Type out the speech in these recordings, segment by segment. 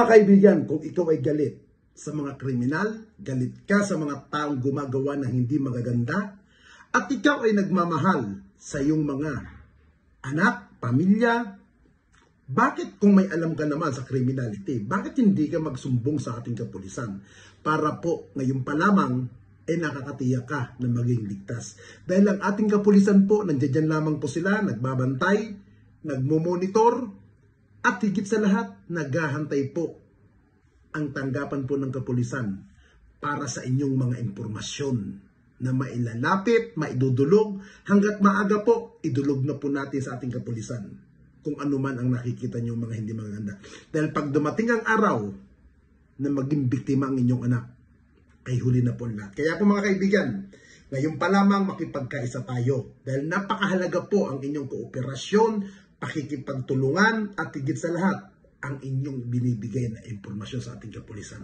Mga kaibigan, kung ikaw ay galit sa mga kriminal, galit ka sa mga taong gumagawa ng hindi magaganda, at ikaw ay nagmamahal sa iyong mga anak, pamilya, bakit kung may alam ka naman sa criminality, bakit hindi ka magsumbong sa ating kapulisan para po ngayon pa lamang nakakatiyak ka na maging ligtas? Dahil ang ating kapulisan po, nandiyan lamang po sila, nagbabantay, nagmomonitor, at higit sa lahat, naghahantay po ang tanggapan po ng kapulisan para sa inyong mga impormasyon na mailalapit, maidudulog, hanggat maaga po, idulog na po natin sa ating kapulisan kung ano man ang nakikita nyo mga hindi maganda. Dahil pag dumating ang araw na maging biktima ang inyong anak, ay huli na po lahat. Kaya po mga kaibigan, ngayon pa lamang makipagkaisa tayo. Dahil napakahalaga po ang inyong kooperasyon, pakikipagtulungan, at higit sa lahat, ang inyong binibigay na impormasyon sa ating kapulisan.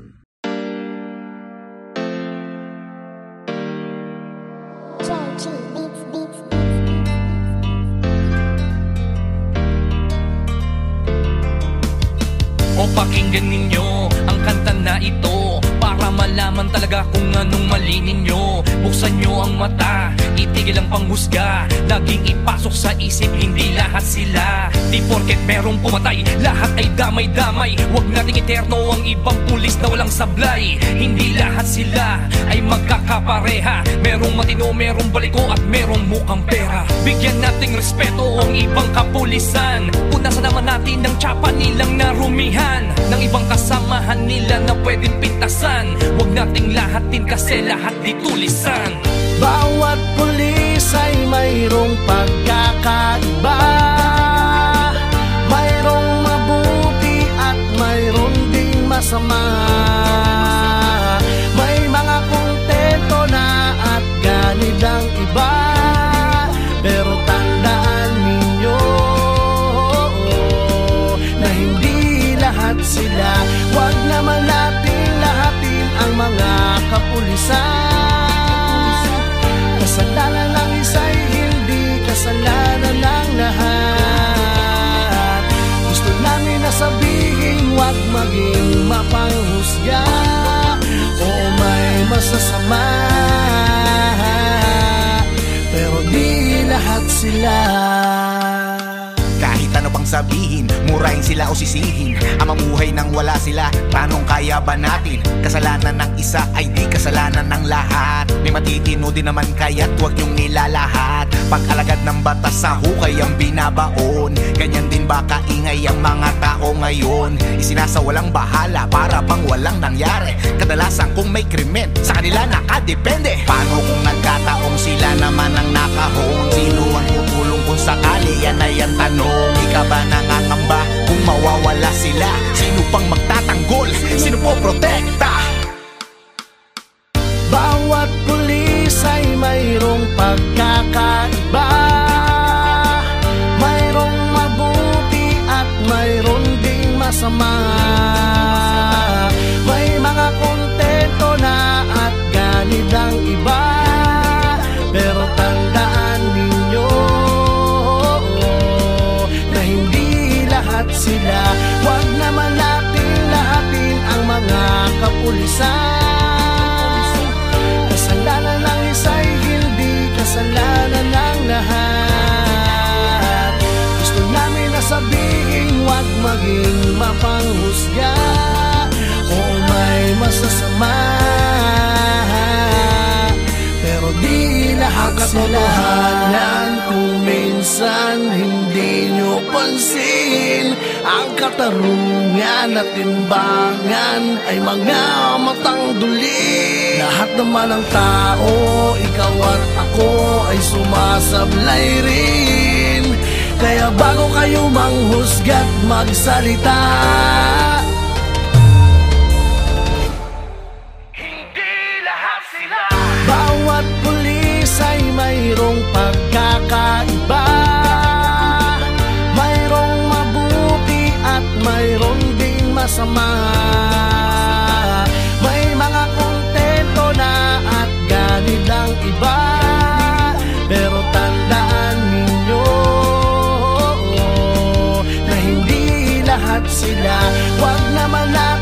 O pakinggan ninyo ang kanta na ito para malaman talaga kung anong mali ninyo. Buksan nyo ang mata, itigil ang panghusga, laging ipasok sa isip, hindi lahat sila. Di porket merong pumatay, lahat ay damay-damay. Huwag nating eterno ang ibang pulis na walang sablay. Hindi lahat sila ay magkakapareha. Merong matino, merong baliko at merong mukhang pera. Bigyan nating respeto ang ibang kapulisan. Punasan naman natin ang tsapa nilang narumihan ng ibang kasamahan nila na pwedeng pintasan. Huwag nating lahatin kasi lahat di tulisan. Bawat pulis ay mayroong pagkakaiba, mayroong mabuti at mayroong ding masama. May mga kontento na at ganid ang iba, pero tandaan ninyo na hindi lahat sila. Huwag naman natin lahatin ang mga kapulisan. Kasalanan ng isa'y hindi kasalanan ng lahat. Gusto namin na sabihin, huwag maging mapanghusga o may masasama, pero di lahat sila. Kahit ano pang sabihin, murahin sila o sisihin, ang mamuhay nang wala sila, tanong kaya ba natin? Kasalanan ng isa ay di kasalanan ng lahat. May matitino din naman kaya't huwag yung nilalahat. Pag-alagad ng batas sa hukay ang binabaon, ganyan din ba kaingay ang mga tao ngayon? Isinasawalang bahala para bang walang nangyari. Kadalasan kung may krimen, sa kanila nakadepende. Paano kung nagkataong sila naman ang nakahon? Sino ang tutulong kung sakali? Yan ay ang tanong. Ika ba nangangamba kung mawawala sila? Sino pang magtatanggol? Sino po protekta? Bawat pulis ay mayroong pagkakaiba, mayroong mabuti at mayroong ding masama. May mga kontento na at ganid ang iba, pero tandaan ninyo na hindi lahat sila. Huwag naman natin lahatin ang mga kapulisan. Kasalanan ng isa'y hindi kasalanan ng lahat. Gusto namin na sabihin, huwag maging mapanghusga o may masasama, pero di lahat sila. Katotohanan kung minsan hindi nyo pansin, ang katarungan at timbangan ay mga matang duli. Lahat naman ng tao, ikaw at ako ay sumasablay rin. Kaya bago kayo manghusga't magsalita, Hindi lahat sila. bawat pulis ay mayroong pagkakaiba, mayroong mabuti at mayroong ding masama. May mga kontento na at ganid ang iba, pero tandaan ninyo na hindi lahat sila. Huwag naman natin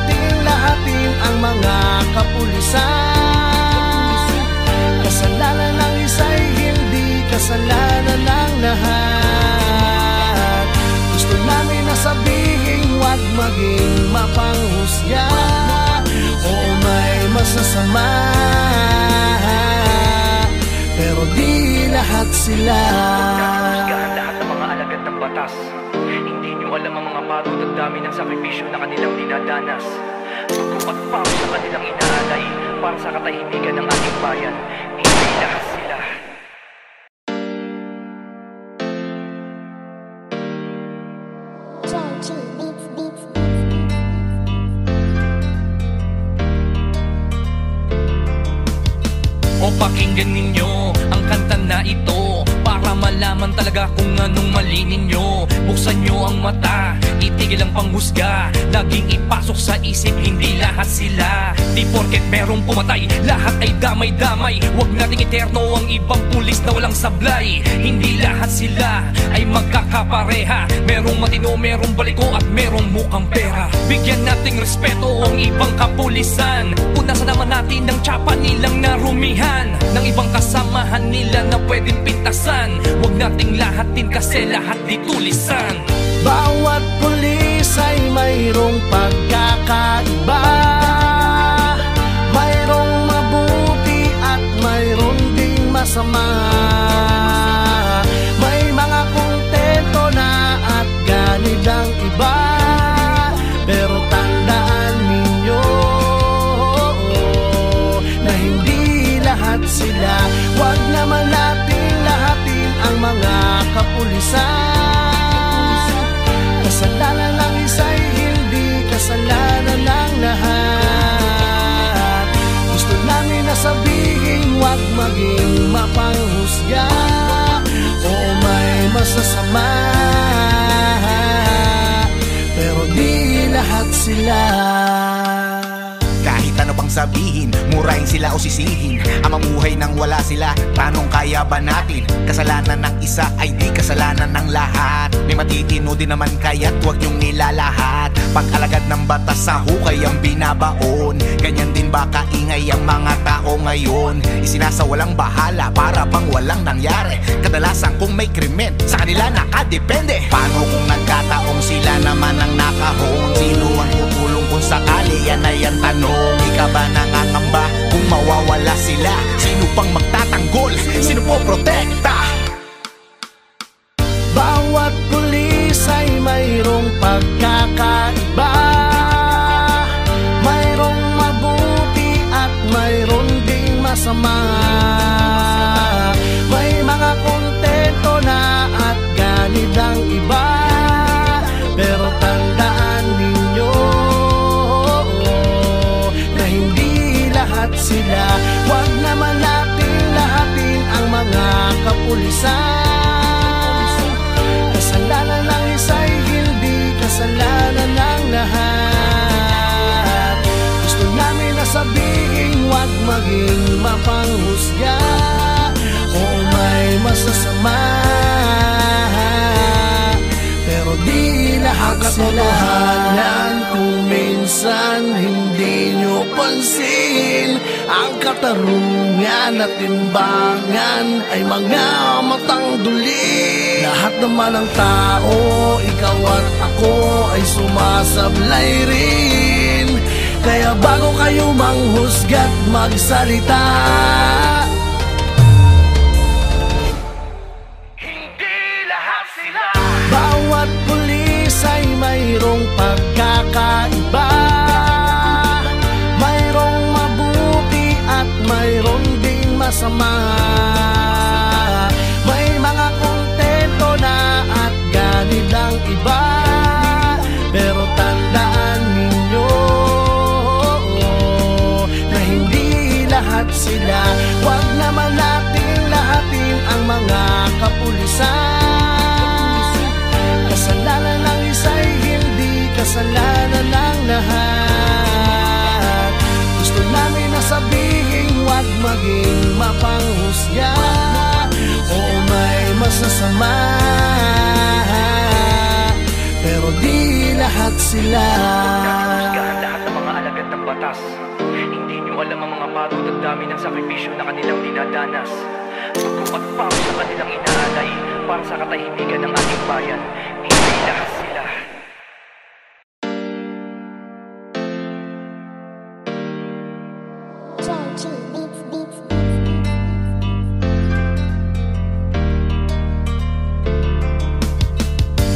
lahat. Gusto namin na sabihin, huwag maging mapanghusga o may masasama, pero di lahat sila. Husgahan lahat ng mga alagad ng batas. Hindi nyo alam ang mga pagod at dami ng sakripisyo na kanilang dinadanas. Pagkupat pa sa kanilang inaalay para sa katahimikan ng ating bayan. Hindi lahat sila. O pakinggan ninyo ang kanta na ito para malaman talaga kung anong mali ninyo. Buksan nyo ang mata, itigil ang panghusga, laging ipasok sa isip, hindi lahat sila. Di porket merong pumatay, lahat ay damay-damay. Huwag nating eterno ang ibang pulis na walang sablay. Hindi lahat sila ay magkakapareha. Merong matino, merong baliko at merong mukhang pera. Bigyan nating respeto ang ibang kapulisan. Punasan naman natin ng tsapa nilang narumihan ng ibang kasamahan nila na pwedeng pintasan. Huwag nating lahatin kasi lahat di tulisan. Bawat pulis ay mayroong pagkakaiba, mayroong mabuti at mayroong ding masama. May mga kontento na at ganid ang iba, pero tandaan ninyo na hindi lahat sila. Huwag naman natin lahatin ang mga kapulisan. Kasalanan ng isa'y hindi kasalanan ng lahat. Gusto namin na sabihin, huwag maging mapanghusga o may masasama, pero di lahat sila. Kahit ano pang sabihin, murahin sila o sisihin, ang mamuhay nang wala sila, tanong kaya ba natin? Kasalanan ng isa ay di kasalanan ng lahat. May matitino din naman kaya't huwag yung nilalahat. Pag-alagad ng batas sa hukay ang binabaon, ganyan din ba kaingay ang mga tao ngayon? Isinasawalang bahala para bang walang nangyari. Kadalasan kung may krimen, sa kanila nakadepende. Paano kung nagkataong sila naman ang nakahon? Sino ang tutulong kung sakali? Yan ay ang tanong. Ika ba nangangamba kung mawawala sila? Sino pang magtatanggol? Sino po protekta? Bawat pulis ay mayroong pagkakaiba, mayroong mabuti at mayroong ding masama. May mga kontento na at ganid ang iba, pero tandaan ninyo na hindi lahat sila. Huwag naman natin lahatin ang mga kapulisan. Kasalanan ng isa'y hindi kasalanan ng lahat. Gusto namin na sabihin, huwag maging mapanghusga o may masasama, pero di lahat sila. Kung minsan hindi nyo pansin, ang katarungan at timbangan ay mga matang duli. Lahat naman ng tao, ikaw at ako ay sumasablay rin. Kaya bago kayo manghusga't magsalita, Hindi lahat sila. bawat pulis ay mayroong pagkakaiba, mayroong mabuti at mayroong ding masama. May mga kontento na at ganid ang iba, pero tandaan ninyo na hindi lahat sila. Huwag naman natin lahatin ang mga kapulisan. Kasalanan ng isa'y hindi kasalanan ng lahat. Gusto namin na sabihin, huwag maging mapanghusga o may masasama, pero di lahat sila. Husgahan lahat ng mga alagad ng batas. Hindi nyo alam ang mga pagod at dami ng sakripisyo na kanilang dinadanas. Pagkupat pa sa kanilang inaalay para sa katahimikan ng ating bayan. Hindi lahat sila.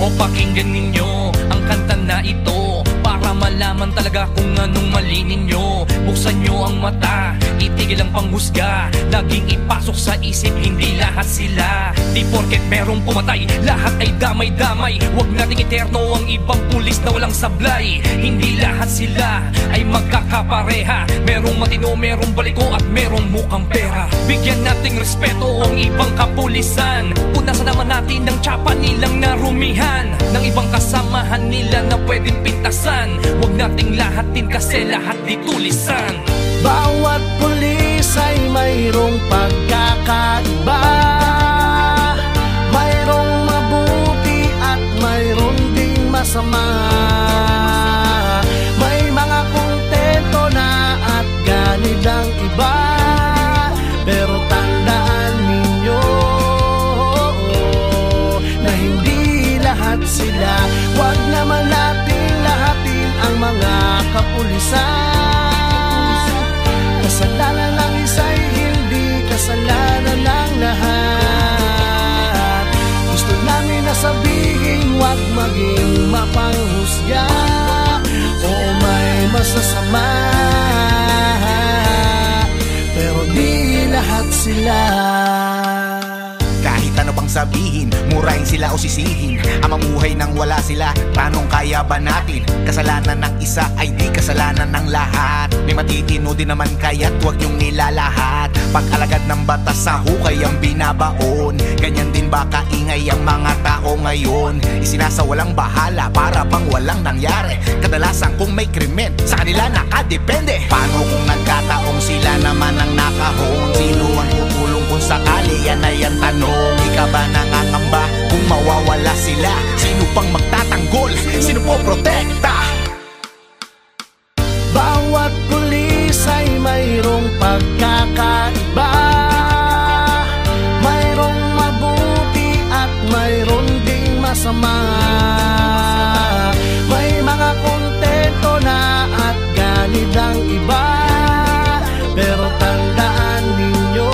O pakinggan ninyo ang kanta na ito para malaman talaga kung anong mali ninyo. Buksan nyo ang mata, itigil ang panghusga, laging ipasok sa isip hindi lahat sila. Di porket merong pumatay, lahat ay damay-damay. Huwag nating eterno ang ibang pulis na walang sablay. Hindi lahat sila ay magkakapareha. Merong matino, merong baliko at merong mukhang pera. Bigyan nating respeto ang ibang kapulisan. Punasan naman natin ang tsapa nilang narumihan ng ibang kasamahan nila na pwedeng pintasan. Huwag nating lahatin kasi lahat di tulisan. Bawat pulis ay mayroong pagkakaiba, mayroong mabuti at mayroong ding masama. May mga kontento na at ganid ang iba, pero tandaan ninyo na hindi lahat sila. Huwag naman natin lahatin ang mga kapulisan. Kasalanan ng isa'y hindi kasalanan ng lahat. Gusto namin na sabihin huwag maging mapanghusga o may masasama, pero di lahat sila. Kahit ano pang sabihin, murahin sila o sisihin, ang mamuhay nang wala sila, tanong kaya ba natin? Kasalanan ng isa ay di kasalanan ng lahat. May matitino din naman kaya't huwag yung nilalahat. Pag-alagad ng batas sa hukay ang binabaon, ganyan din ba kaingay ang mga tao ngayon? Isinasawalang bahala para bang walang nangyari. Kadalasan kung may krimen, sa kanila nakadepende. Paano kung nagkataong sila naman ang nakahon? Sino ang tutulong kung sakali? Yan ay ang tanong. Di ka ba nangangamba kung mawawala sila? Sino pang magtatanggol? Sino po protekta? Bawat pulis ay mayroong pagkakaiba, mayroong mabuti at mayroong ding masama. May mga kontento na at ganid ang iba, pero tandaan ninyo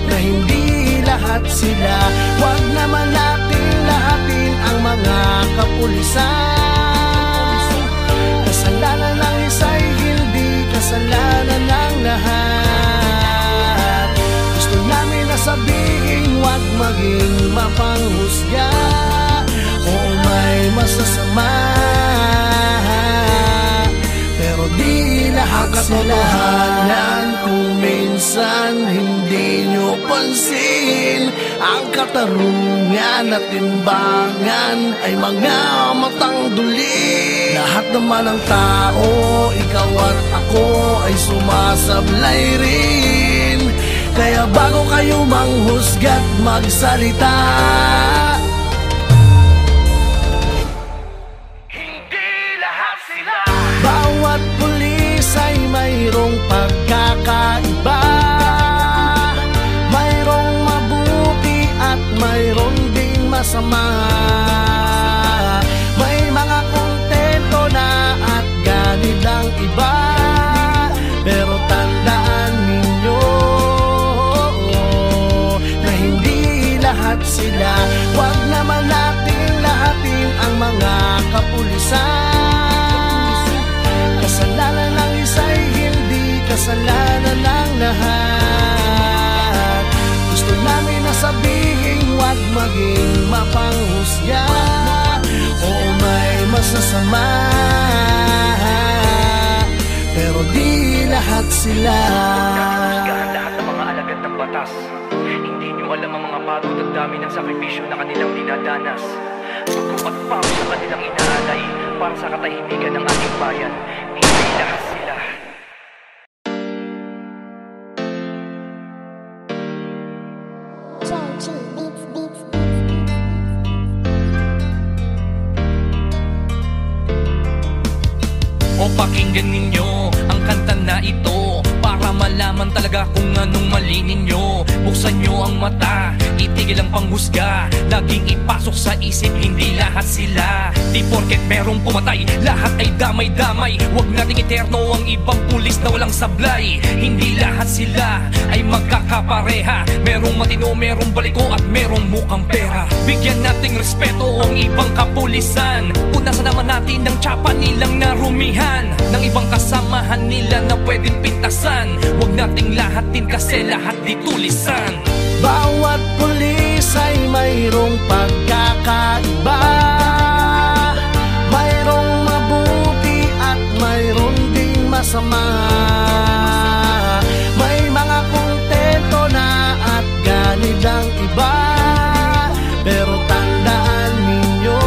na hindi lahat sila. Huwag naman natin lahatin ang mga kapulisan. Kasalanan ng isa'y hindi kasalanan ng lahat. Gusto namin na sabihin huwag maging mapanghusga o may masasama, pero di lahat sila. Kung minsan hindi nyo pansin, ang katarungan at timbangan ay mga matang duli. Lahat naman ng tao, ikaw at ako ay sumasablay rin. Kaya bago kayo manghusga't magsalita, Hindi lahat sila. bawat pulis ay mayroong pagkakaiba, mayroong mabuti at mayroong ding masama. May mga kontento na at ganid ang iba, pero tandaan ninyo na hindi lahat sila. Huwag naman natin lahatin ang mga kapulisan. Kasalanan ng isa'y hindi kasalanan ng lahat. Gusto namin na sabihin huwag maging mapanghusga o may masasama, pero di lahat sila. Husgahan lahat ng mga alagad ng batas. Hindi nyo alam ang mga pagod at dami ng sakripisyo na kanilang dinadanas. Pagkupat pa sa kanilang inaalay para sa katahimikan ng ating bayan. Hindi lahat sila. O pakinggan ninyo ang kanta na ito para para malaman talaga kung anong mali ninyo. Buksan nyo ang mata, itigil ang panghusga, laging ipasok sa isip, hindi lahat sila. Di porket merong pumatay, lahat ay damay-damay. Huwag nating eterno ang ibang pulis na walang sablay. Hindi lahat sila ay magkakapareha, merong matino, merong baliko at merong mukhang pera. Bigyan nating respeto ang ibang kapulisan, punasan naman natin ang tsapa nilang narumihan, ng ibang kasamahan nila na pwedeng pintasan. Huwag nating lahatin kasi lahat di tulisan. Bawat pulis ay mayroong pagkakaiba, mayroong mabuti at mayroong ding masama. May mga kontento na at ganid ang iba, pero tandaan ninyo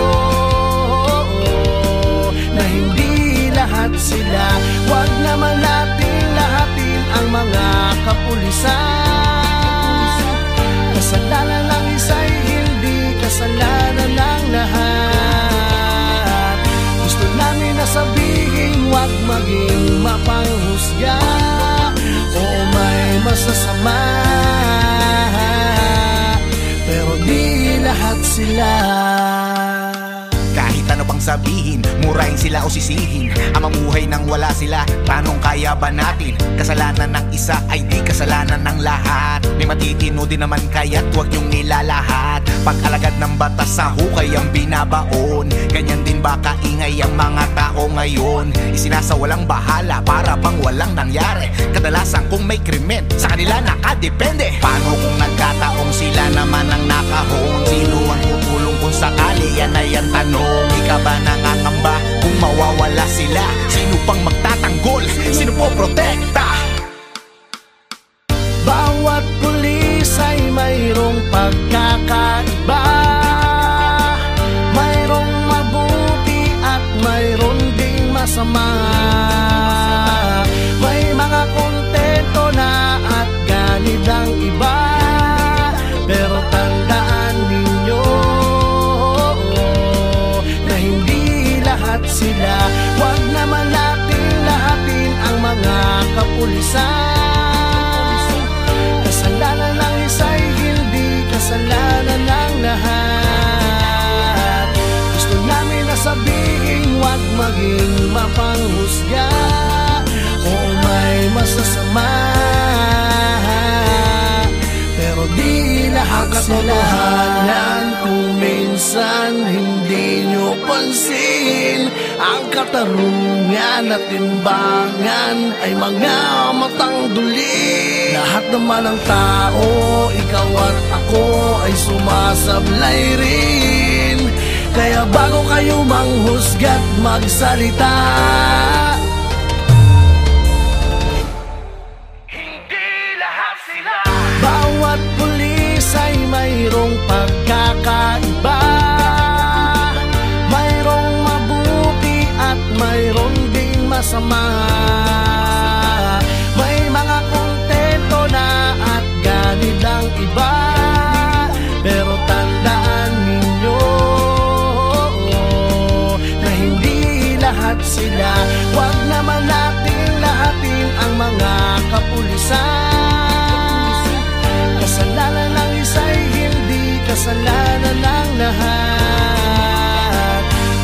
na hindi lahat sila. Huwag naman natin lahatin ang mga kapulisan. Kasalanan ng isa'y hindi kasalanan ng lahat. Gusto namin na sabihin, huwag maging mapanghusga o may masasama, pero di lahat sila. Kahit ano pang sabihin, murahin sila o sisihin, ang mamuhay nang wala sila, tanong kaya ba natin? Kasalanan ng isa ay di kasalanan ng lahat. May matitino din naman kaya't huwag niyong nilalahat. Pag-alagad ng batas sa hukay ang binabaon, ganyan din ba kaingay ang mga tao ngayon? Isinasawalang bahala para bang walang nangyari. Kadalasan kung may krimen, sa kanila nakadepende. Paano kung nagkataong sila naman ang nakahon? Sino ang tutulong kung sakali? Yan ay ang tanong. Ika ba nangangamba kung mawawala sila? Sino pang magtatanggol? Sino po protekta? Bawat pulis ay mayroong pagkakaiba, mayroong mabuti at mayroon ding masama. May mga kontento na at ganid ang iba, pero tandaan ninyo na hindi lahat sila. Huwag naman natin lahatin ang mga kapulisan. Kasalanan ng isa'y hindi kasalanan ng lahat. Gusto namin na sabihin, huwag maging mapanghusga o may masasama, pero di lahat sila. Kung minsan hindi nyo pansin, ang katarungan at timbangan ay mga matang duli. Lahat naman ng tao, ikaw at ako ay sumasablay rin. Kaya bago kayo manghusga't magsalita, Hindi lahat sila. bawat pulis ay mayroong pagkakaiba, mayroong mabuti at mayroong ding masama. May mga kontento na at ganid ang iba, pero tandaan ninyo na hindi lahat sila. Huwag naman natin lahatin ang mga kapulisan. Kasalanan ng isa'y hindi kasalanan ng lahat.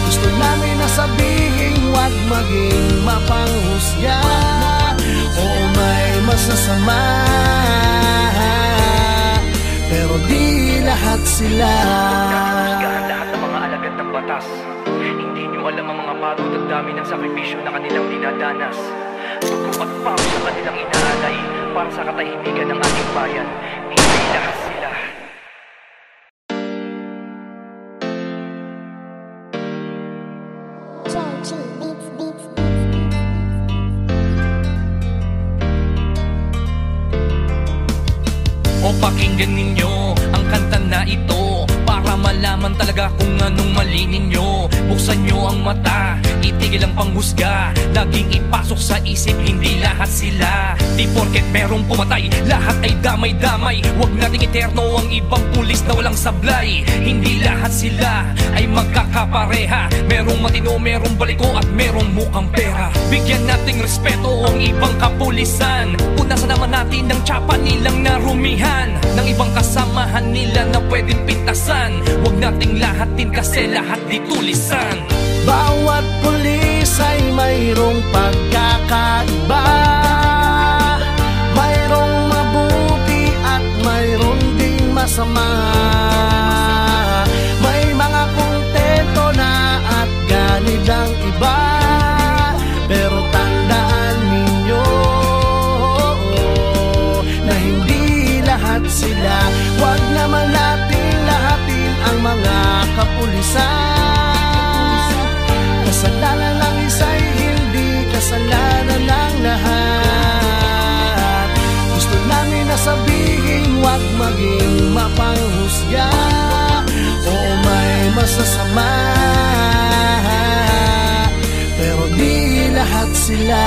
Gusto namin na sabihin, huwag maging mapanghusga o may masasama, pero di lahat sila. Lahat ng mga alagad ng batas, hindi nyo alam ang mga pagod at dami ng sakripisyo na kanilang dinadanas. Dugo at pawis sa kanilang inaalay para sa katahimikan ng ating bayan. Hindi lahat sila. O pakinggan ninyo ang kanta na ito, para malaman talaga kung anong mali ninyo. Buksan nyo ang mata, itigil ang panghusga, laging ipasok sa isip, hindi lahat sila. Di porket merong pumatay, lahat ay damay-damay. Huwag nating eterno ang ibang pulis na walang sablay. Hindi lahat sila ay magkakapareha, merong matino, merong baliko at merong mukhang pera. Bigyan nating respeto ang ibang kapulisan. Punasan naman natin ng tsapa nilang narumihan, ng ibang kasamahan nila na pwedeng pintasan. Huwag nating lahatin kasi lahat di tulisan. Bawat pulis ay mayroong pagkakaiba, mayroong mabuti at mayroong ding masama. May mga kontento na at ganid ang iba, pero tandaan ninyo na hindi lahat sila. Huwag naman natin lahatin ang mga kapulisan. Kasalanan ng isa'y hindi kasalanan ng lahat. Gusto namin na sabihin, huwag maging mapanghusga. Oo, may masasama, pero di lahat sila.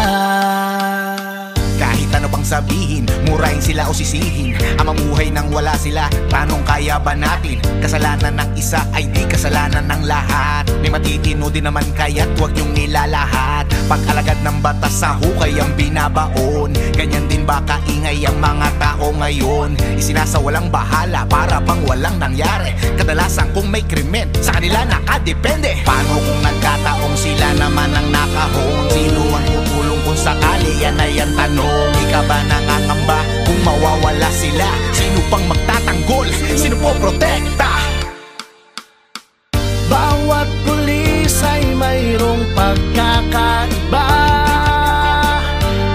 Kahit ano pang sabihin, murahin sila o sisihin, ang mamuhay nang wala sila, paanong kaya ba natin? Kasalanan ng isa ay di kasalanan ng lahat. May matitino din naman kaya't huwag yung nilalahat. Pag-alagad ng batas sa hukay ang binabaon, ganyan din ba kaingay ang mga tao ngayon? Isinasawalang bahala para bang walang nangyari. Kadalasan kung may krimen, sa kanila nakadepende. Paano kung nagkataong sila naman ang nakahon? Sino ang tutulong kung sakali? Yan ay ang tanong. Di ka ba nangangamba kung mawawala sila? Sino pang magtatanggol? Sino po protekta? Bawat pulis ay mayroong pagkakaiba,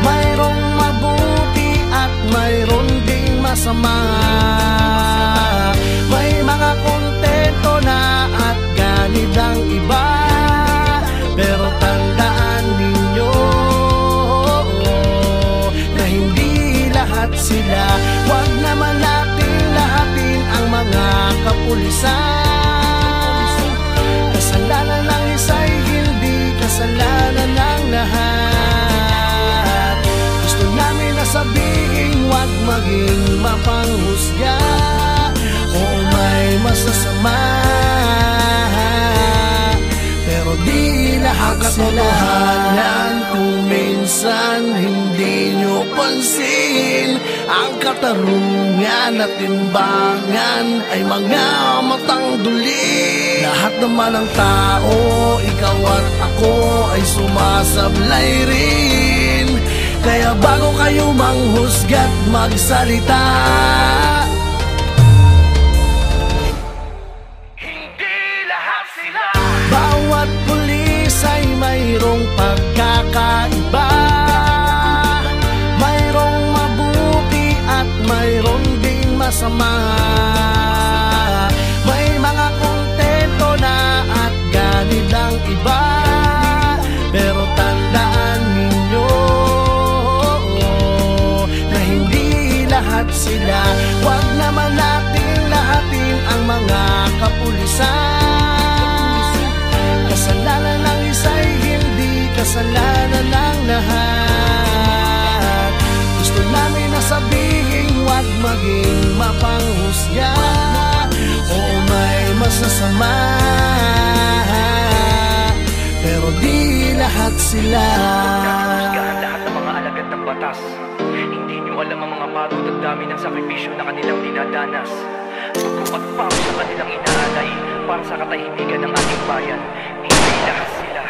mayroong mabuti at mayroong ding masama. May mga kontento na at ganid ang iba, pero tandaan ninyo na hindi lahat sila. Huwag naman natin lahatin ang mga kapulisan. Kasalanan ng isa'y hindi kasalanan ng lahat. Gusto namin na sabihin, huwag maging mapanghusga. Oo, may masasama, pero di lahat sila. Katotohanan kung minsan hindi nyo pansin, ang katarungan at timbangan ay mga matang duli. Lahat naman ng tao, ikaw at ako ay sumasablay rin. Kaya bago kayo manghusga't magsalita, Hindi lahat sila. bawat pulis ay mayroong pagkakaiba, mayroong mabuti at mayroong ding masama. May mga kontento na at ganid ang iba, pero tandaan ninyo na hindi lahat sila. Huwag naman natin lahatin ang mga kapulisan. Kasalanan ng isa'y hindi kasalanan ng lahat. Gusto namin na sabihin, huwag maging mapanghusga. Oo, may masasama, pero di lahat sila. Husgahan lahat ng mga alagad ng batas. Hindi nyo alam ang mga pagod at dami ng sakripisyo na kanilang dinadanas. Dugo at pawis sa kanilang inaalay para sa katahimikan ng ating bayan. Hindi lahat sila.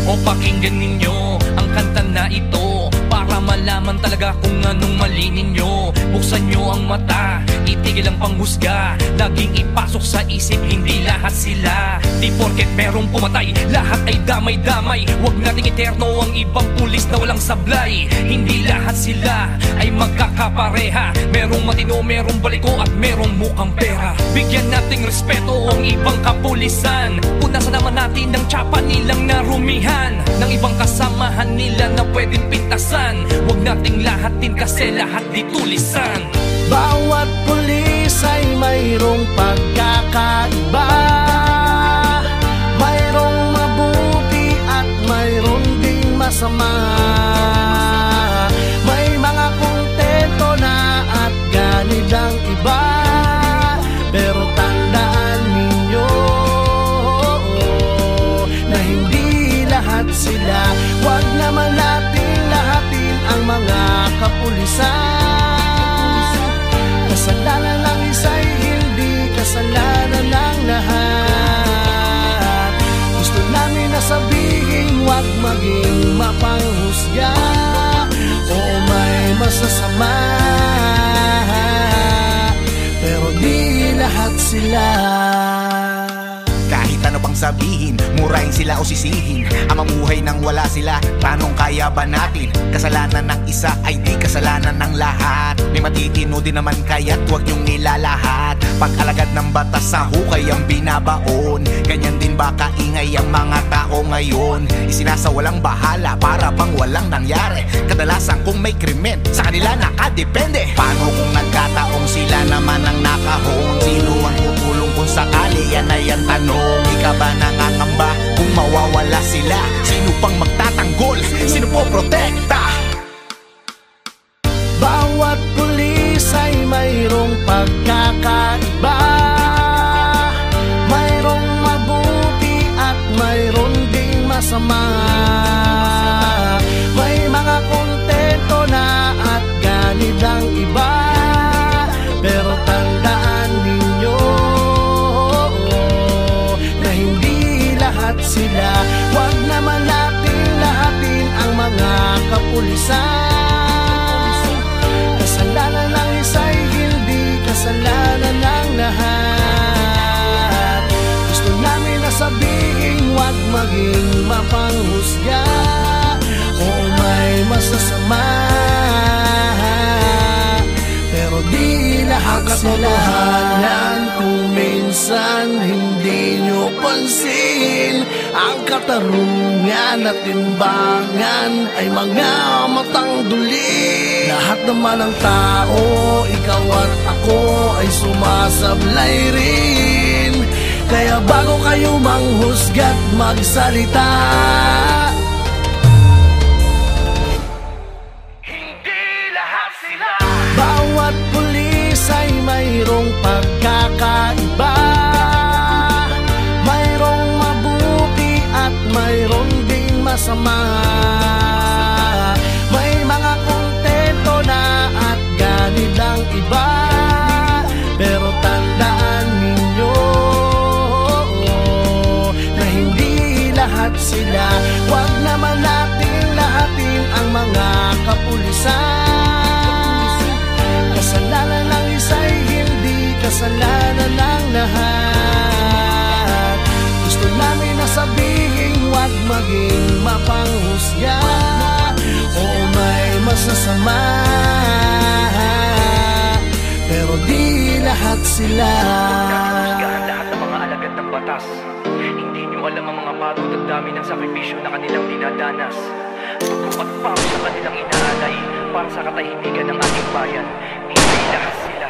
O pakinggan ninyo ang kanta na ito para malaman talaga kung anong mali ninyo. Buksan nyo ang mata, itigil ang panghusga. Laging ipasok sa isip, hindi lahat sila. Di porket merong pumatay, lahat ay damay-damay. Huwag nating eterno ang ibang pulis na walang sablay. Hindi lahat sila ay magkakapareha. Merong matino, merong baliko at merong mukhang pera. Bigyan nating respeto ang ibang kapulisan. Punasan naman natin ng tsapa nilang narumihan, ng ibang kasamahan nila na pwedeng pintasan. Huwag nating lahatin kasi lahat di tulisan. Bawat pulis ay mayroong pagkakaiba, mayroong mabuti at mayroong ding masama. masasama, pero di lahat sila. Kahit ano pang sabihin, murahin sila o sisihin, ang mamuhay nang wala sila, tanong kaya ba natin? Kasalanan ng isa ay di kasalanan ng lahat. May matitino din naman kaya't huwag niyong nilalahat. Pag-alagad ng batas sa hukay ang binabaon, ganyan din ba kaingay ang mga tao ngayon? Isinasawalang bahala para bang walang nangyari. Kadalasan kung may krimen, sa kanila nakadepende. Paano kung nagkataong sila naman ang nakahon? Sino ang tutulong kung sakali? Yan ay ang tanong. Ikaw ba nangangamba kung mawawala sila? Sino pang magtatanggol? Sino po protekta? Bawat pulis ay mayroong pagkakaiba, mayroong mabuti at mayroon ding masama. May mga kontento na at ganid ang iba, pero tandaan ninyo na hindi lahat sila. Huwag naman natin lahatin ang mga kapulisan. Kasalanan ng isa'y hindi kasalanan ng lahat. Gusto namin na sabihin, huwag maging mapanghusga. Oo, may masasama, pero di lahat sila. Kung minsan hindi nyo pansin, ang katarungan at timbangan ay mga matang duli. Lahat naman ng tao, ikaw at ako ay sumasablay rin. Kaya bago kayo manghusga't magsalita, Hindi lahat sila. bawat pulis ay mayroong pagkakaiba, mayroong mabuti at mayroon ding masama. May mga kontento na at ganid ang iba, pero tandaan ninyo na hindi lahat sila. Huwag naman natin lahatin ang mga kapulisan. Kasalanan ng isa'y hindi kasalanan ng lahat. Gusto namin na sabihin, huwag maging mapanghusga. Oo, may masasama, pero di lahat sila. Husgahan lahat ng mga alagad ng batas. Hindi nyo alam ang mga pagod at dami ng sakripisyo na kanilang dinadanas. Dugo at pawis sa kanilang inaalay para sa katahimikan ng ating bayan. Hindi lahat sila.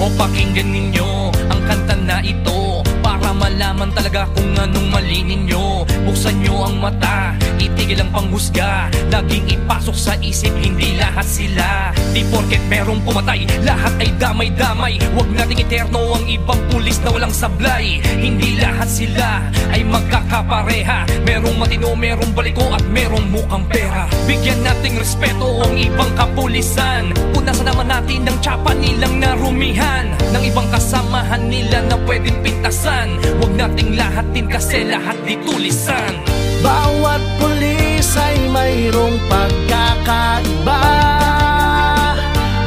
O pakinggan ninyo ang kanta na ito, para malaman talaga kung anong mali ninyo. Buksan nyo ang mata, itigil ang panghusga. Laging ipasok sa isip, hindi lahat sila. Di porket merong pumatay, lahat ay damay-damay. Huwag nating eterno ang ibang pulis na walang sablay. Hindi lahat sila ay magkakapareha. Merong matino, merong baliko at merong mukhang pera. Bigyan nating respeto ang ibang kapulisan. Punasan naman natin ang tsapa nilang narumihan ng ibang kasamahan nila na pwedeng pintasan. Huwag nating lahatin kasi lahat di tulisan. Bawat pulis ay mayroong pagkakaiba,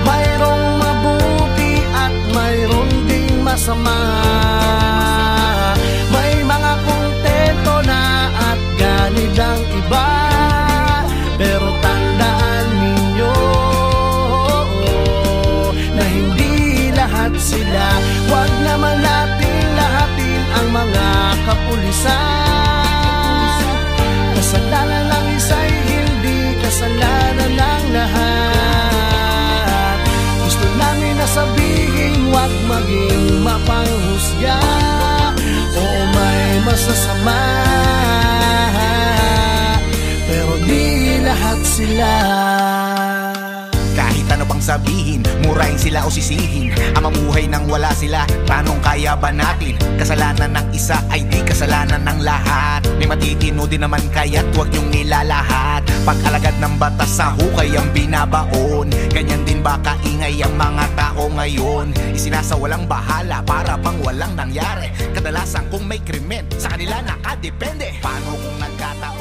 mayroong mabuti at mayroon ding masama. May mga kontento na at ganid ang iba, pero tandaan ninyo na hindi lahat sila. Huwag naman natin lahatin ang mga kapulisan. Kasalanan ng isa'y hindi kasalanan ng lahat. Gusto namin na sabihin, huwag maging mapanghusga. Oo, may masasama, pero di lahat sila. Kahit ano pang sabihin, murahin sila o sisihin. Ang mamuhay nang wala sila, paanong kaya ba natin? Kasalanan ng isa ay di kasalanan ng lahat. May matitino din naman kaya't huwag niyong nilalahat. Pag-alagad ng batas sa hukay ang binabaon, ganyan din ba kaingay ang mga tao ngayon? Isinasawalang bahala para bang walang nangyari. Kadalasan kung may krimen, sa kanila nakadepende. Paano kung nagkataon